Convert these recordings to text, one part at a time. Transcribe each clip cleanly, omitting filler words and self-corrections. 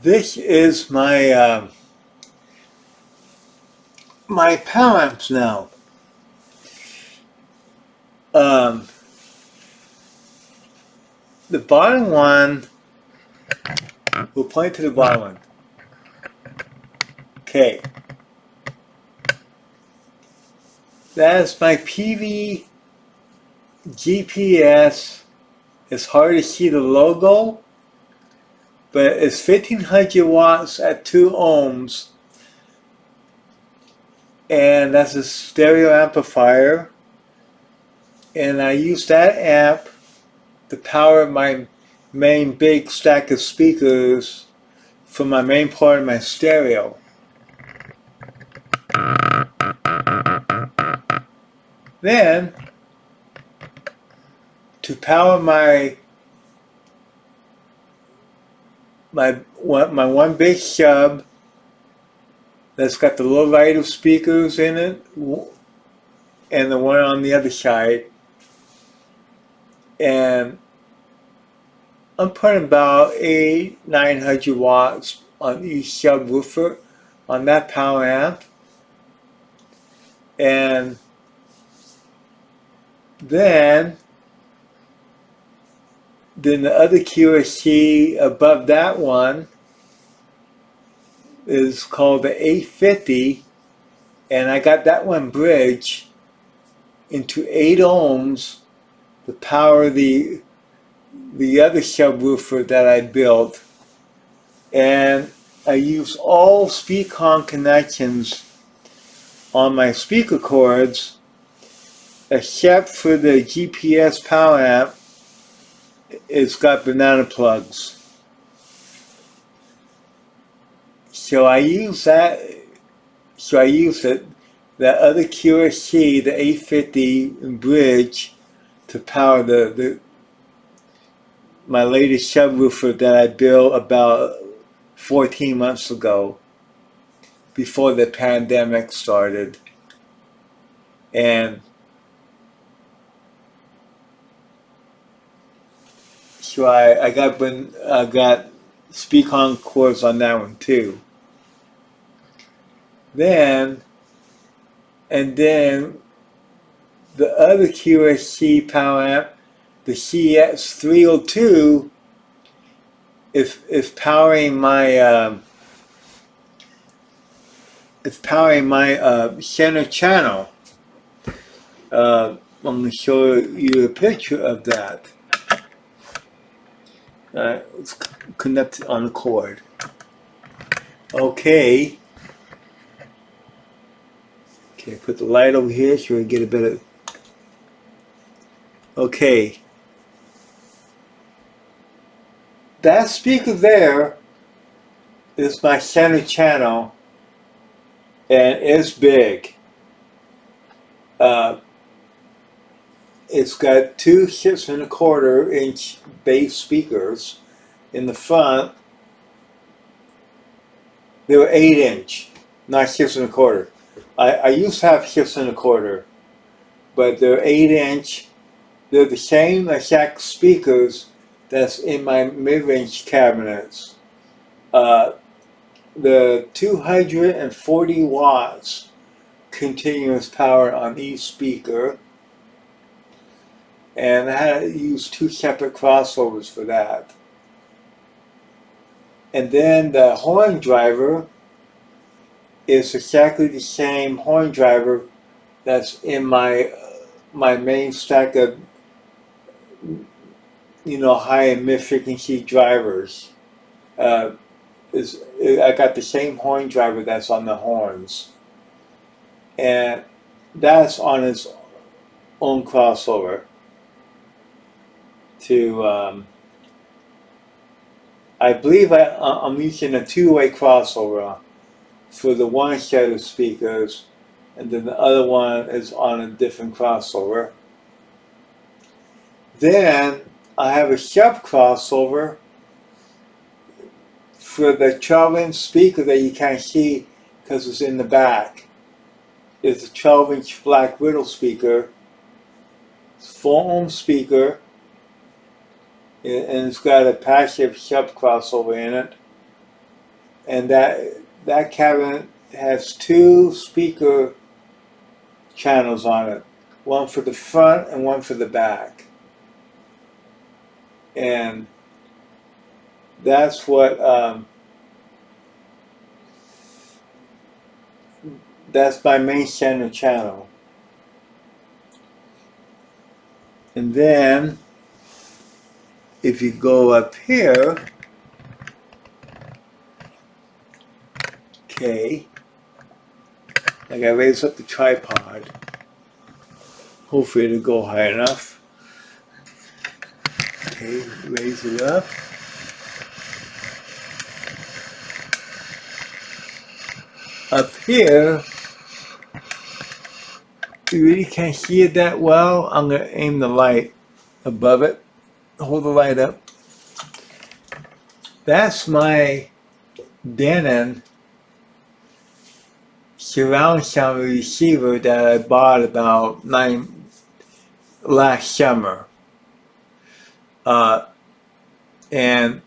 This is my my power amps now. Um, the bottom one, we'll point to the bottom one. Okay. That is my PV GPS. It's hard to see the logo, but it's 1500 watts at 2 ohms. And that's a stereo amplifier. And I use that amp to power my main big stack of speakers for my main part of my stereo. Then, to power my one big sub that's got the low light of speakers in it, and the one on the other side, and I'm putting about 900 watts on each subwoofer on that power amp. And then the other QSC above that one is called the 850, and I got that one bridged into 8 ohms to power the other subwoofer that I built. And I use all speaker connections on my speaker cords except for the GPS power amp. It's got banana plugs. So I use that. So I use it, that other QSC, the 850 bridge, to power my latest subwoofer that I built about 14 months ago, before the pandemic started. And so I got speak-on cords on that one too. Then the other QSC power amp, the CX302, is powering my center channel. I'm going to show you a picture of that. Let's connect it on the cord. Okay, put the light over here so we get a bit of. Okay. That speaker there is my center channel, and it's big. It's got 2 6.25-inch bass speakers in the front. They were 8-inch, not 6.25. I used to have 6.25, but they're 8-inch. They're the same exact speakers that's in my mid-range cabinets. The 240 watts continuous power on each speaker, and I had to use 2 separate crossovers for that. And then the horn driver is exactly the same horn driver that's in my main stack of high and mid frequency drivers. I got the same horn driver that's on the horns, and that's on its own crossover to I believe I'm using a 2-way crossover for the one set of speakers, and then the other one is on a different crossover. Then I have a sub crossover for the 12-inch speaker that you can't see because it's in the back. It's a 12-inch Black Widow speaker. It's a 4-ohm speaker, and it's got a passive sub crossover in it. and that cabinet has two speaker channels on it, one for the front and one for the back. And that's what that's my main center channel. And then if you go up here, okay, I gotta raise up the tripod. Hopefully it'll go high enough. Okay, raise it up. Up here, you really can't see it that well. I'm gonna aim the light above it. Hold the light up. That's my Denon surround sound receiver that I bought about last summer. And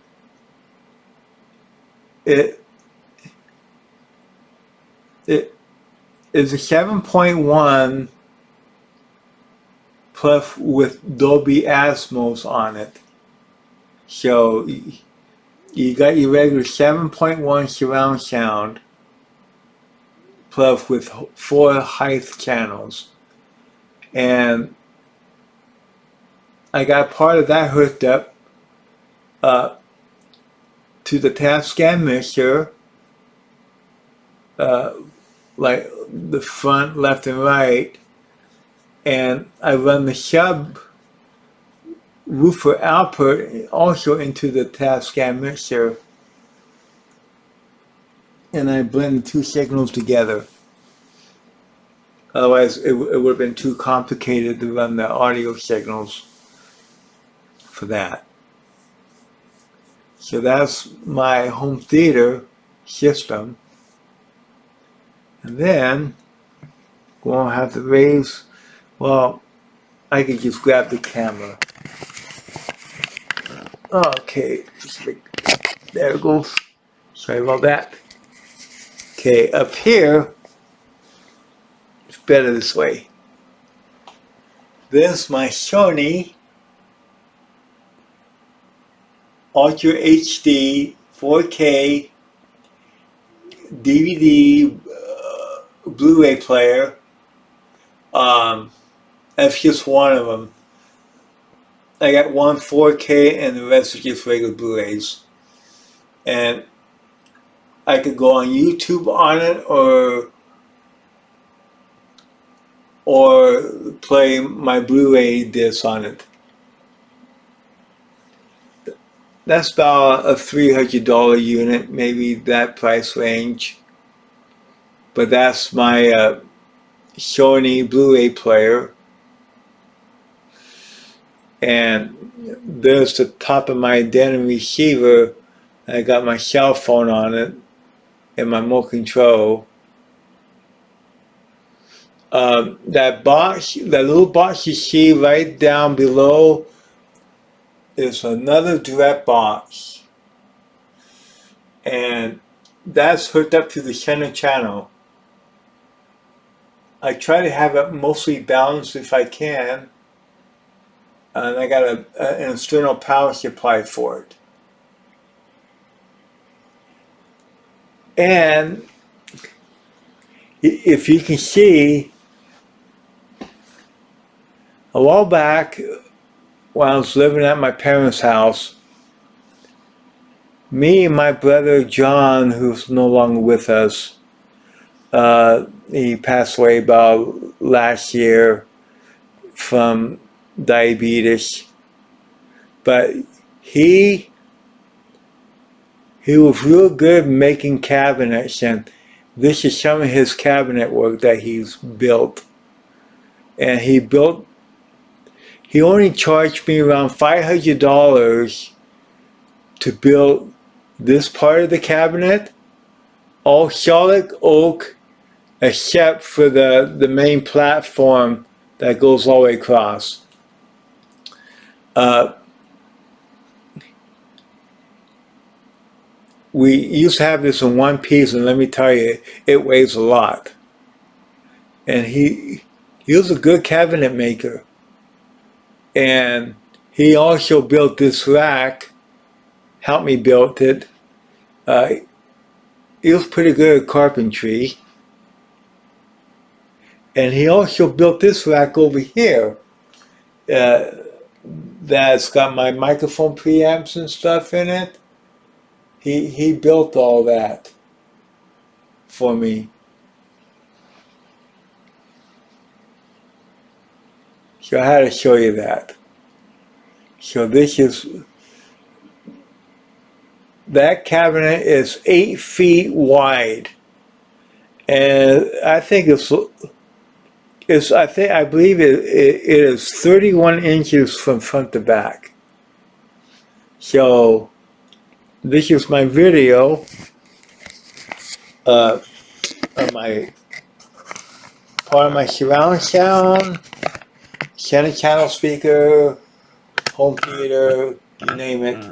it is a 7.1 plus with Dolby Atmos on it. So you got your regular 7.1 surround sound plus with 4 height channels. And I got part of that hooked up to the Tascam mixer, like the front, left, and right. And I run the sub woofer output also into the Tascam mixer, and I blend the two signals together. Otherwise, it would have been too complicated to run the audio signals for that. So that's my home theater system. And then we'll have to raise, well, I could just grab the camera. Okay, there it goes. Sorry about that. Okay, up here, it's better this way. This is my Sony Ultra HD 4K DVD Blu-ray player. That's just one of them. I got one 4K and the rest are just regular Blu-rays. And I could go on YouTube on it or play my Blu-ray disc on it. That's about a $300 unit, maybe that price range. But that's my Sony Blu-ray player. And there's the top of my Denon receiver. I got my cell phone on it and my remote control. That box, that little box you see right down below is another direct box. And that's hooked up to the center channel. I try to have it mostly balanced if I can. And I got an external power supply for it. And if you can see, a while back when I was living at my parents' house, me and my brother John, who's no longer with us, he passed away about last year from diabetes, but he was real good making cabinets, and this is some of his cabinet work that he's built. And he only charged me around $500 to build this part of the cabinet, all solid oak except for the main platform that goes all the way across. we used to have this in one piece, and let me tell you, it weighs a lot. And he was a good cabinet maker. And he also built this rack, helped me build it. He was pretty good at carpentry. And he also built this rack over here that's got my microphone preamps and stuff in it. He built all that for me. So I had to show you that. So that cabinet is 8 feet wide. And I think I believe it is 31 inches from front to back. So this is my video of my part of my surround sound, center channel speaker, home theater, you name it.